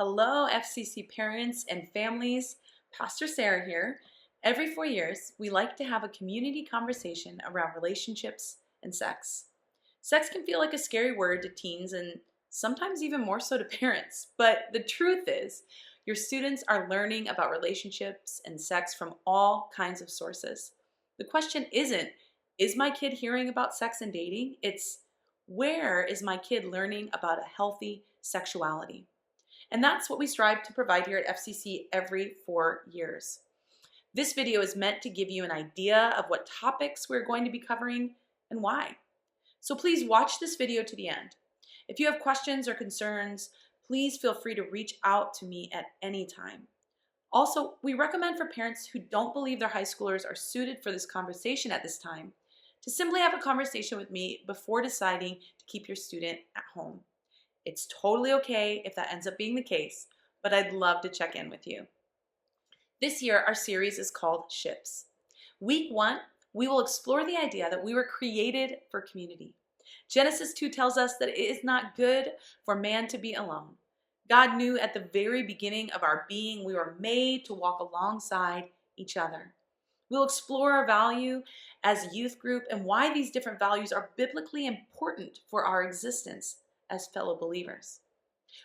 Hello, FCC parents and families. Pastor Sarah here. Every 4 years, we like to have a community conversation around relationships and sex. Sex can feel like a scary word to teens and sometimes even more so to parents. But the truth is, your students are learning about relationships and sex from all kinds of sources. The question isn't, is my kid hearing about sex and dating? It's, where is my kid learning about a healthy sexuality? And that's what we strive to provide here at FCC every 4 years. This video is meant to give you an idea of what topics we're going to be covering and why. So please watch this video to the end. If you have questions or concerns, please feel free to reach out to me at any time. Also, we recommend for parents who don't believe their high schoolers are suited for this conversation at this time to simply have a conversation with me before deciding to keep your student at home. It's totally okay if that ends up being the case, but I'd love to check in with you. This year, our series is called Ships. Week 1, we will explore the idea that we were created for community. Genesis 2 tells us that it is not good for man to be alone. God knew at the very beginning of our being we were made to walk alongside each other. We'll explore our value as a youth group and why these different values are biblically important for our existence as fellow believers.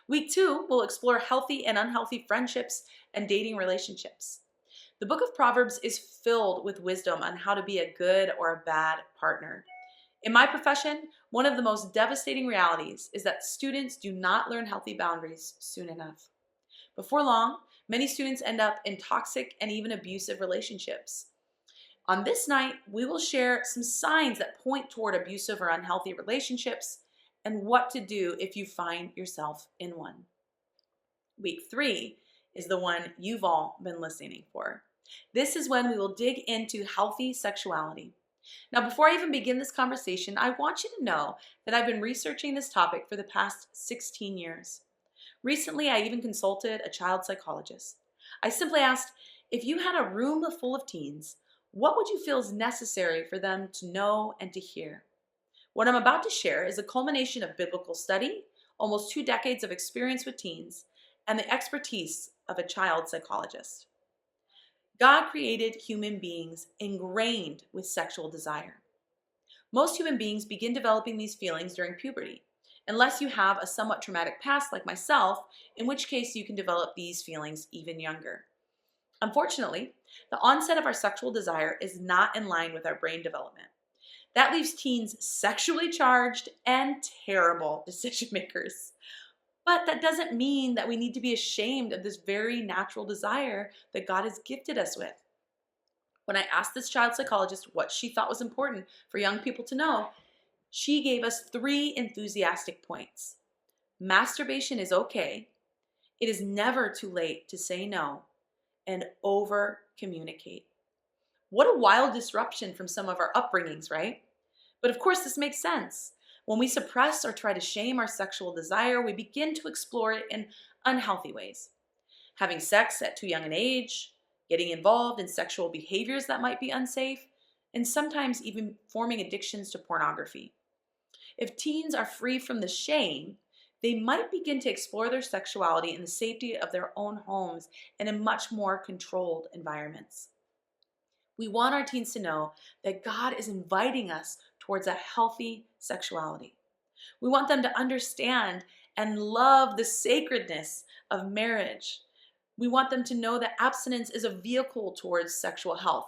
Week 2, we'll explore healthy and unhealthy friendships and dating relationships. The book of Proverbs is filled with wisdom on how to be a good or a bad partner. In my profession, one of the most devastating realities is that students do not learn healthy boundaries soon enough. Before long, many students end up in toxic and even abusive relationships. On this night, we will share some signs that point toward abusive or unhealthy relationships and what to do if you find yourself in one. Week 3 is the one you've all been listening for. This is when we will dig into healthy sexuality. Now, before I even begin this conversation, I want you to know that I've been researching this topic for the past 16 years. Recently, I even consulted a child psychologist. I simply asked, if you had a room full of teens, what would you feel is necessary for them to know and to hear? What I'm about to share is a culmination of biblical study, almost 2 decades of experience with teens, and the expertise of a child psychologist. God created human beings ingrained with sexual desire. Most human beings begin developing these feelings during puberty, unless you have a somewhat traumatic past like myself, in which case you can develop these feelings even younger. Unfortunately, the onset of our sexual desire is not in line with our brain development. That leaves teens sexually charged and terrible decision makers. But that doesn't mean that we need to be ashamed of this very natural desire that God has gifted us with. When I asked this child psychologist what she thought was important for young people to know, she gave us 3 enthusiastic points. Masturbation is okay. It is never too late to say no, and over communicate. What a wild disruption from some of our upbringings, right? But of course, this makes sense. When we suppress or try to shame our sexual desire, we begin to explore it in unhealthy ways. Having sex at too young an age, getting involved in sexual behaviors that might be unsafe, and sometimes even forming addictions to pornography. If teens are free from the shame, they might begin to explore their sexuality in the safety of their own homes and in much more controlled environments. We want our teens to know that God is inviting us towards a healthy sexuality. We want them to understand and love the sacredness of marriage. We want them to know that abstinence is a vehicle towards sexual health.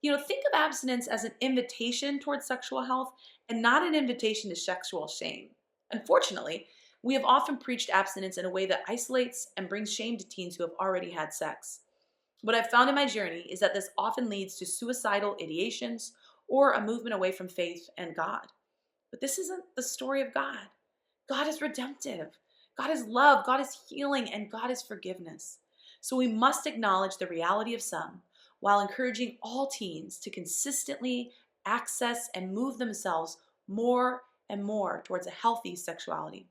Think of abstinence as an invitation towards sexual health and not an invitation to sexual shame. Unfortunately, we have often preached abstinence in a way that isolates and brings shame to teens who have already had sex. What I've found in my journey is that this often leads to suicidal ideations or a movement away from faith and God. But this isn't the story of God. God is redemptive. God is love. God is healing. And God is forgiveness. So we must acknowledge the reality of some while encouraging all teens to consistently access and move themselves more and more towards a healthy sexuality.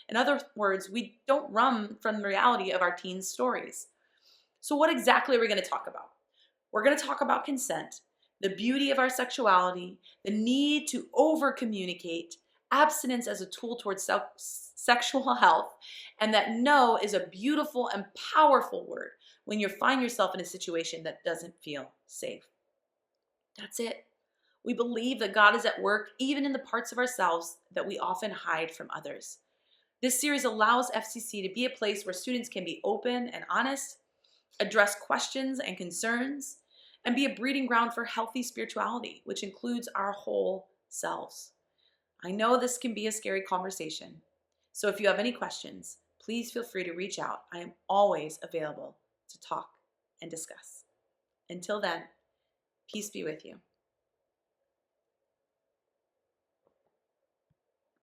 In other words, we don't run from the reality of our teens' stories. So what exactly are we going to talk about? We're going to talk about consent, the beauty of our sexuality, the need to over-communicate, abstinence as a tool towards sexual health, and that no is a beautiful and powerful word when you find yourself in a situation that doesn't feel safe. That's it. We believe that God is at work even in the parts of ourselves that we often hide from others. This series allows FCC to be a place where students can be open and honest, address questions and concerns, and be a breeding ground for healthy spirituality, which includes our whole selves. I know this can be a scary conversation, so if you have any questions, please feel free to reach out. I am always available to talk and discuss. Until then, peace be with you.